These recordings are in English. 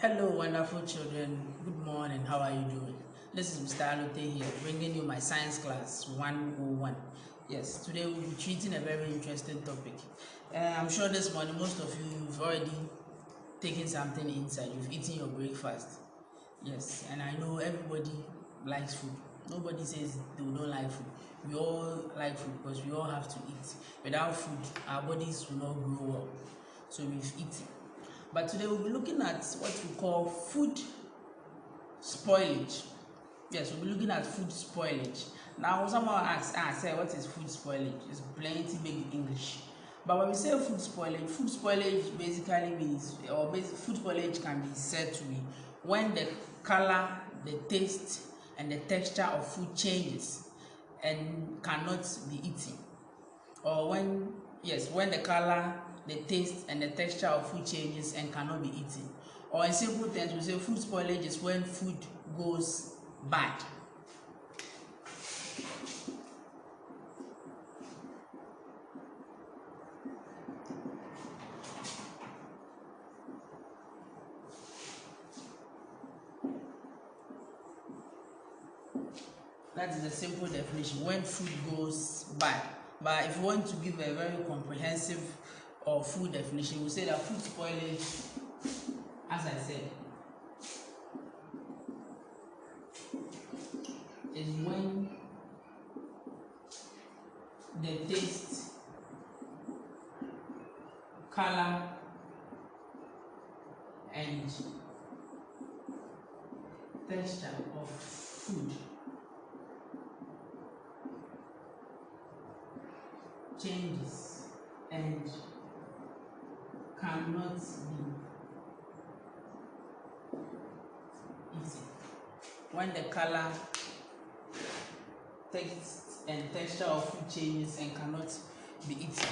Hello, wonderful children. Good morning. How are you doing? This is Mr. Alote here, bringing you my science class 101. Yes, today we'll be treating a very interesting topic. I'm sure this morning most of you have already taken something inside. You've eaten your breakfast. Yes, and I know everybody likes food. Nobody says they don't like food. We all like food because we all have to eat. Without food, our bodies will not grow well. So we've eaten. But today we'll be looking at what we call food spoilage. Yes, we'll be looking at food spoilage. Now, someone asks, say, what is food spoilage? It's plenty big English. But when we say food spoilage basically means, food spoilage can be said to be when the color, the taste, and the texture of food changes and cannot be eaten. Or when the color, the taste, and the texture of food changes and cannot be eaten. Or in simple terms, we say food spoilage is when food goes bad. That is the simple definition, when food goes bad. But if you want to give a very comprehensive or full definition, we say that food spoilage, as I said, is when the taste, color, and texture of food changes and cannot be eaten. When the color, taste, and texture of food changes and cannot be eaten.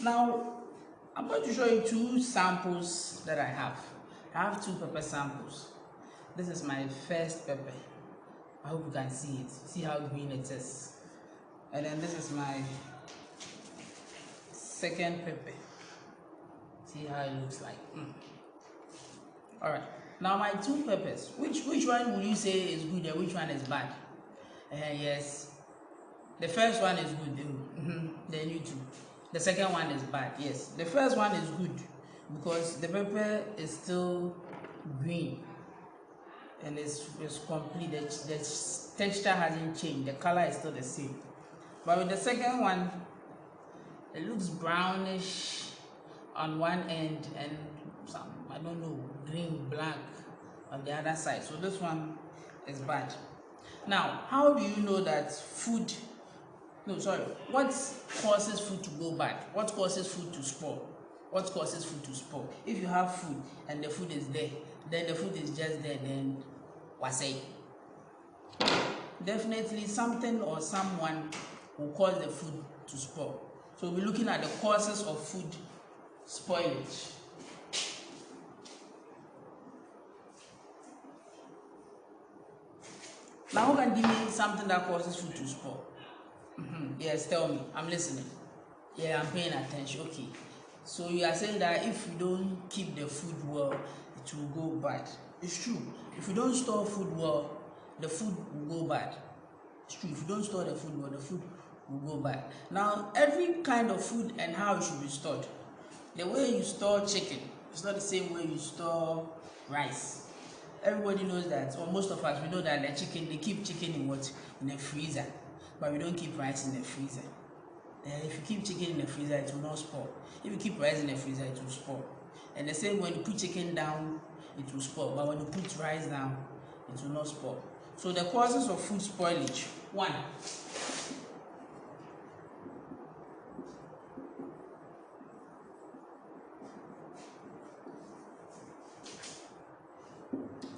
Now, I'm going to show you two samples that I have. I have two pepper samples. This is my first pepper. I hope you can see it. See how green it is. And then this is my second pepper. See how it looks like. Alright, now my two peppers, which one would you say is good and which one is bad? Yes, the first one is good. Then you two. The second one is bad. Yes, the first one is good because the pepper is still green and it's complete. The texture hasn't changed, the color is still the same. But with the second one, it looks brownish on one end and some, I don't know, green, black on the other side. So this one is bad. Now, how do you know that what causes food to go bad? What causes food to spoil? What causes food to spoil? If you have food and the food is there, then the food is just there, then what's it? Definitely something or someone will cause the food to spoil. So we're looking at the causes of food spoilage. Now who can give me something that causes food to spoil? Yes, tell me. I'm listening. Yeah, I'm paying attention. Okay. So you are saying that if you don't keep the food well, it will go bad. It's true. If you don't store food well, the food will go bad. It's true. If you don't store the food well, the food will go bad. Now, every kind of food and how it should be stored. The way you store chicken, it's not the same way you store rice. Everybody knows that, or most of us, we know that they keep chicken in what? In a freezer. But we don't keep rice in the freezer. If you keep chicken in the freezer, it will not spoil. If you keep rice in the freezer, it will spoil. And the same, when you put chicken down, it will spoil. But when you put rice down, it will not spoil. So the causes of food spoilage. 1.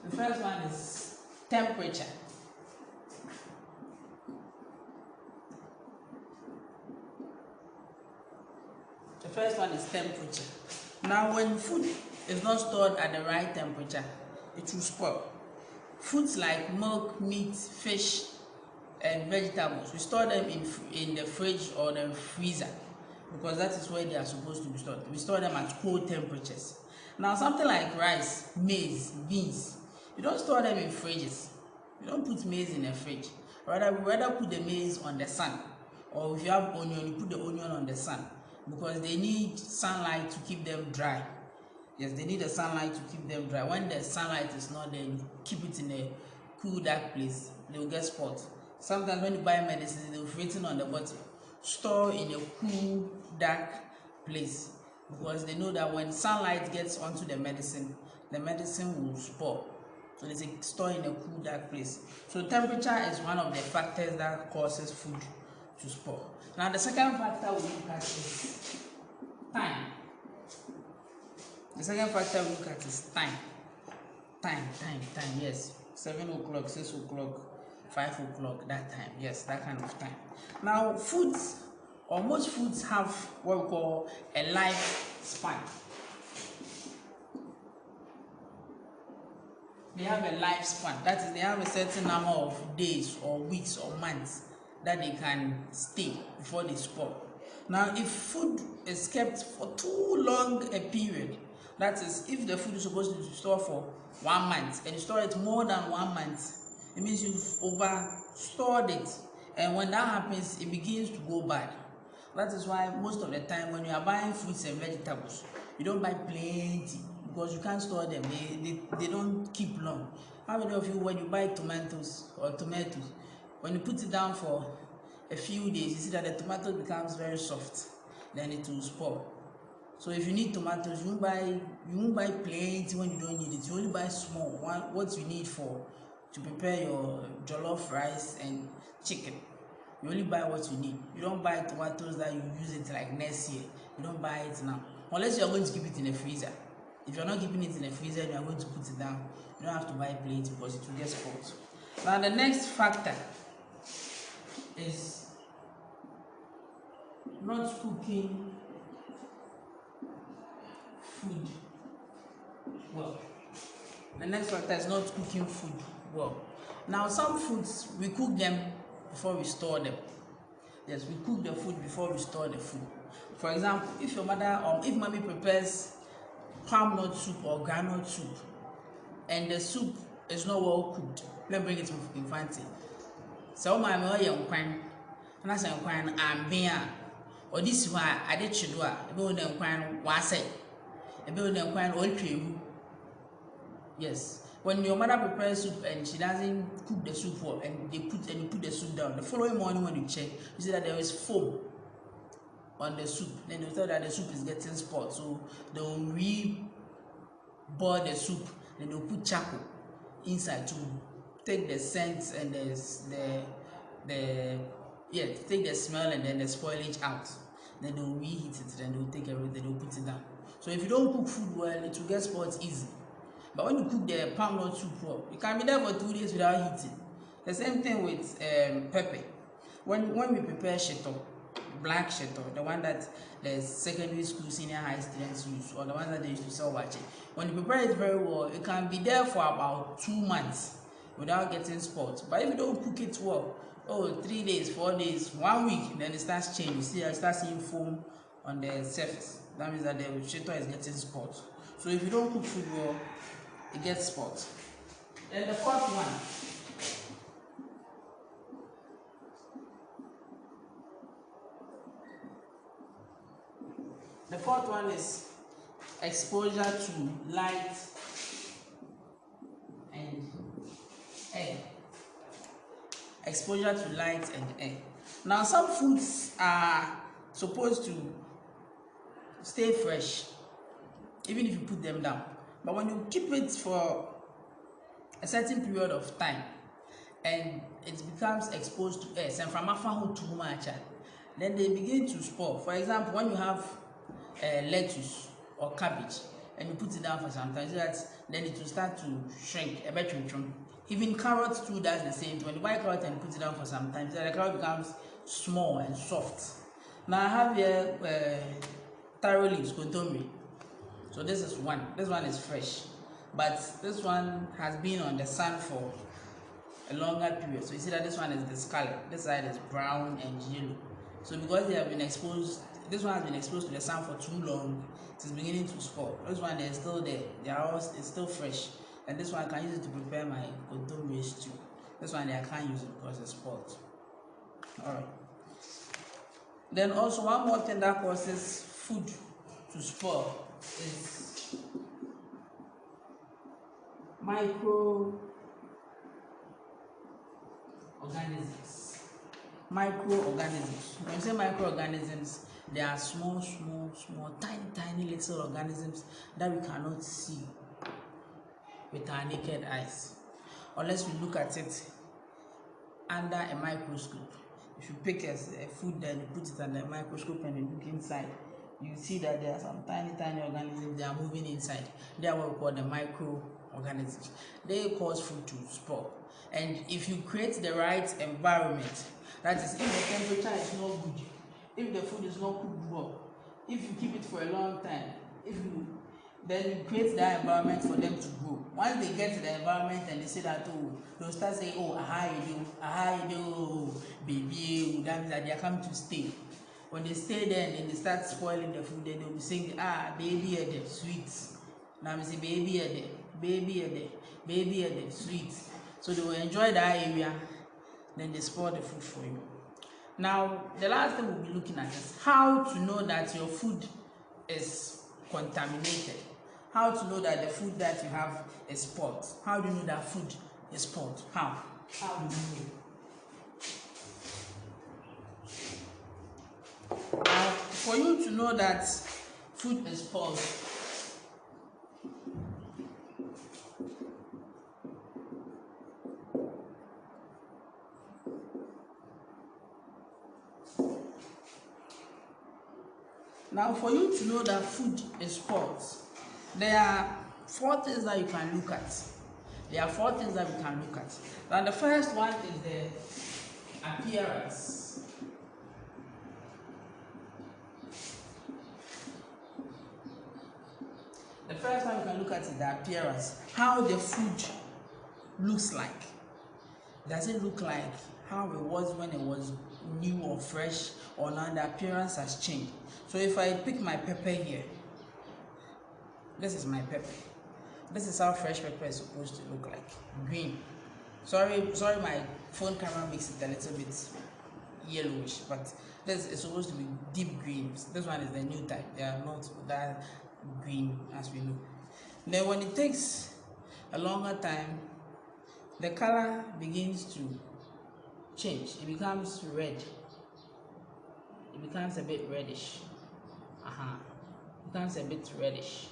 The first one is temperature. The first one is temperature. Now, when food is not stored at the right temperature, it will spoil. Foods like milk, meat, fish, and vegetables, we store them in the fridge or the freezer because that is where they are supposed to be stored. We store them at cold temperatures. Now something like rice, maize, beans, you don't store them in fridges. You don't put maize in a fridge. Rather put the maize on the sun, or if you have onion, you put the onion on the sun, because they need sunlight to keep them dry. Yes, they need the sunlight to keep them dry. When the sunlight is not there, you keep it in a cool, dark place, they will get spots. Sometimes when you buy medicine, they will be written on the bottle, store in a cool, dark place, because they know that when sunlight gets onto the medicine will spoil. So they say store in a cool, dark place. So temperature is one of the factors that causes food to spoil. Now the second factor we look at is time. The second factor we look at is time. Yes. 7 o'clock, 6 o'clock, 5 o'clock, that time. Yes, that kind of time. Now foods, or most foods, have what we call a lifespan. They have a lifespan. That is, they have a certain number of days or weeks or months that they can stay before they spoil. Now, if food is kept for too long a period, that is, if the food is supposed to be stored for 1 month and you store it more than 1 month, it means you've over stored it, and when that happens, it begins to go bad. That is why most of the time when you are buying fruits and vegetables, you don't buy plenty, because you can't store them. They don't keep long. How many of you, when you buy tomatoes, when you put it down for a few days, you see that the tomato becomes very soft, then it will spoil. So if you need tomatoes, you won't buy plenty when you don't need it. You only buy small, what you need to prepare your jollof rice and chicken. You only buy what you need. You don't buy tomatoes that you use it like next year. You don't buy it now, unless you are going to keep it in the freezer. If you are not keeping it in the freezer and you are going to put it down, you don't have to buy plenty because it will get spoiled. Now the next factor is not cooking food well. The next factor is not cooking food well. Now some foods, we cook them before we store them. Yes, we cook the food before we store the food. For example, if your mother or if mommy prepares palm nut soup or groundnut soup and the soup is not well cooked, let me bring it in fancy. So my young kwan, and I say kwan and beer, or this one I did chidua, a bill and kwan was say, a bill and kwan old cream. Yes. When your mother prepares soup and she doesn't cook the soup well, and you put the soup down, the following morning when you check, you see that there is foam on the soup. Then they tell that the soup is getting spoiled, so they will re-boil the soup. Then they'll put charcoal inside to take the scent and take the smell and then the spoilage out. Then they will reheat it. Then they will take everything. They will put it down. So if you don't cook food well, it will get spoiled easy. But when you cook the palm nut soup well, you can be there for 2 days without heating. The same thing with pepper. When we prepare sheto, black sheto, the one that the secondary school, senior high students use, or the one that they used to sell watching, when you prepare it very well, it can be there for about 2 months without getting spoiled. But if you don't cook it well, 3 days, 4 days, 1 week, then it starts changing. You see, I start seeing foam on the surface. That means that the sheto is getting spoiled. So if you don't cook food well, it gets spoiled. Then the fourth one, is exposure to light and air. Exposure to light and air. Now some foods are supposed to stay fresh even if you put them down, but when you keep it for a certain period of time and it becomes exposed to air, too much, then they begin to spoil. For example, when you have lettuce or cabbage and you put it down for some time, so that then it will start to shrink a bit. Even carrots too does the same. When you buy carrot and put it down for some time, so the carrot becomes small and soft. Now I have here taro leaves, kontomire. So this is one. This one is fresh, but this one has been on the sun for a longer period. So you see that this one is discolored. This side is brown and yellow. So because they have been exposed this one has been exposed to the sun for too long, it is beginning to spoil. This one is still there, it's still fresh. And this one I can use it to prepare my kontomire stew. This one I can't use it because it's spoiled. Alright. Then also one more thing that causes food to spoil is microorganisms. Microorganisms. When you say microorganisms, they are small, tiny little organisms that we cannot see with our naked eyes unless we look at it under a microscope. If you pick a food and you put it under a microscope and you look inside, you see that there are some tiny organisms that are moving inside. They are what we call the microorganisms. They cause food to spoil. And if you create the right environment, that is, if the temperature is not good, if the food is not cooked well, if you keep it for a long time, then you create that environment for them to grow. Once they get to the environment and they say that, oh, they'll start saying, oh, aha, you do, baby, that means that they are coming to stay. When they stay there and then they start spoiling the food, then they'll be saying, baby, the sweet. Now we say, baby, sweet. So they will enjoy that area, then they spoil the food for you. Now, the last thing we'll be looking at is how to know that your food is contaminated. How to know that the food that you have is spoiled. How do you know that food is spoiled? How do you know? Now, for you to know that food is spoiled, there are 4 things that you can look at. Now, the first one is the appearance. The first one you can look at is the appearance. How the food looks like. Does it look like how it was when it was new or fresh, or now the appearance has changed? So if I pick my pepper here, this is my pepper. This is how fresh pepper is supposed to look like. Green. Sorry, my phone camera makes it a little bit yellowish, but this is supposed to be deep green. This one is the new type. They are not that green as we know. Then when it takes a longer time, the color begins to change. It becomes red. It becomes a bit reddish. It becomes a bit reddish.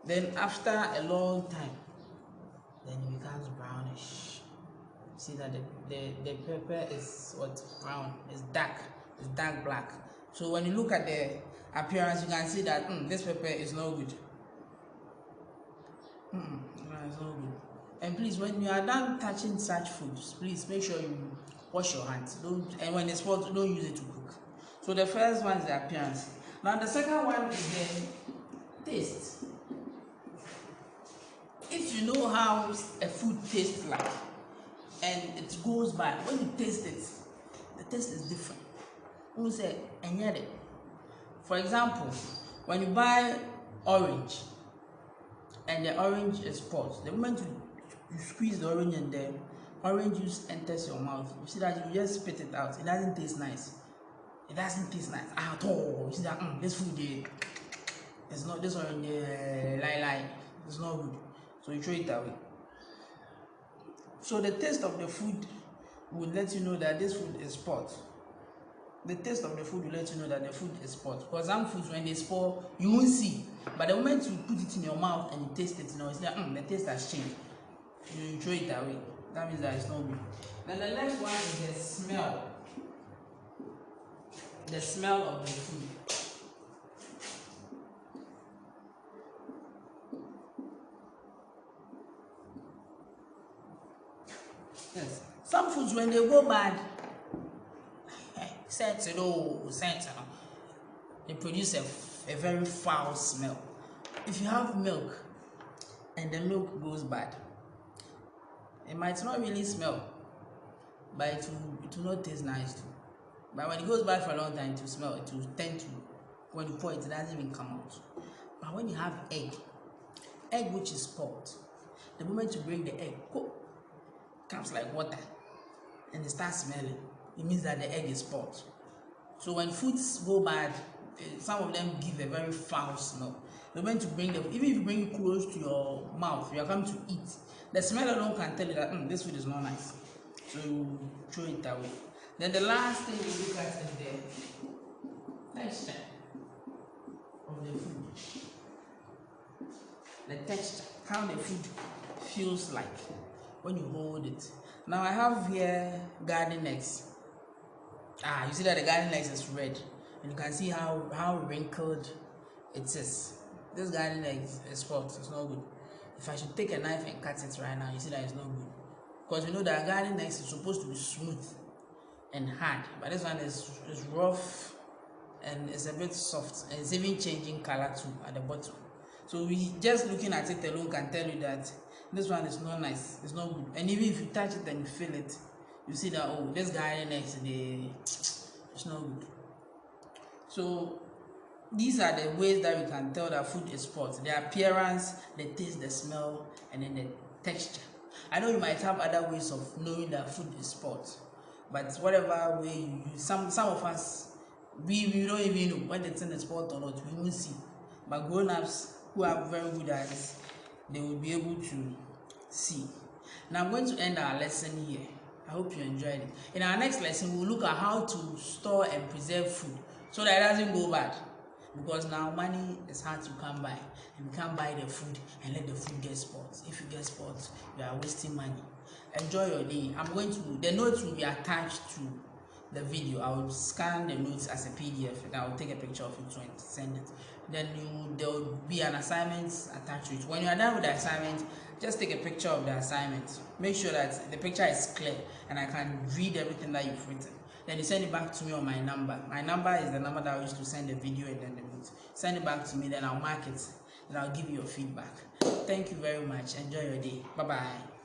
Then after a long time, then it becomes brownish. See that the pepper is brown. It's dark black. So when you look at the appearance, you can see that this pepper is no good. It's no good. And please, when you are done touching such foods, please make sure you wash your hands. And when it's spoiled, don't use it to cook. So the first one is the appearance. Now the second one is the taste. If you know how a food tastes like and it goes by, when you taste it, the taste is different. We say, for example, when you buy orange and the orange is spoiled, the moment you squeeze the orange and the orange juice enters your mouth, you see that you just spit it out. It doesn't taste nice. It doesn't taste nice at all. You see that this food it's not, this orange it's not good. So you throw it away. So the taste of the food will let you know that this food is spoiled. The taste of the food will let you know that the food is spoiled. Because some foods, when they spoil, you won't see. But the moment you put it in your mouth and you taste it, it's like the taste has changed. You throw it away. That means that it's not good. Then the next one is the smell. The smell of the food. Yes. Some foods, when they go bad, they produce a very foul smell. If you have milk and the milk goes bad, it might not really smell, but it will not taste nice too. But when it goes bad for a long time, to smell, it will tend to, when you pour it, it doesn't even come out. But when you have egg which is spoiled, the moment you break the egg, comes like water, and it starts smelling, it means that the egg is spoiled. So when foods go bad, some of them give a very foul smell. The moment you bring them, even if you bring it close to your mouth, you are coming to eat, the smell alone can tell you that this food is not nice. So you throw it away. Then the last thing we look at is the texture of the food. The texture, how the food feels like when you hold it. Now I have here garden eggs. You see that the garden eggs is red, and you can see how wrinkled it is. This garden egg is spoiled. It's not good. If I should take a knife and cut it right now, you see that it's not good, because you know that garden eggs is supposed to be smooth and hard, but this one is rough and it's a bit soft, and it's even changing color too at the bottom. So we just looking at it alone can tell you that this one is not nice, it's not good. And even if you touch it and you feel it, you see that this garden eggs, it's not good. So these are the ways that we can tell that food is spoiled: the appearance, the taste, the smell, and then the texture. I know you might have other ways of knowing that food is spoiled, but whatever way you use, some of us, we don't even know when the thing is spoiled or not. We won't see. But grown-ups who are very good at this, they will be able to see. Now I'm going to end our lesson here. I hope you enjoyed it. In our next lesson, we'll look at how to store and preserve food so that it doesn't go bad. Because now money is hard to come by, and you can't buy the food and let the food get spoiled. If you get spoiled, you are wasting money. Enjoy your day. The notes will be attached to the video. I will scan the notes as a PDF, and I will take a picture of it and send it. Then there will be an assignment attached to it. When you are done with the assignment, just take a picture of the assignment. Make sure that the picture is clear and I can read everything that you've written. Then you send it back to me on my number. My number is the number that I used to send the video and then the notes. Send it back to me, then I'll mark it, and I'll give you your feedback. Thank you very much. Enjoy your day. Bye-bye.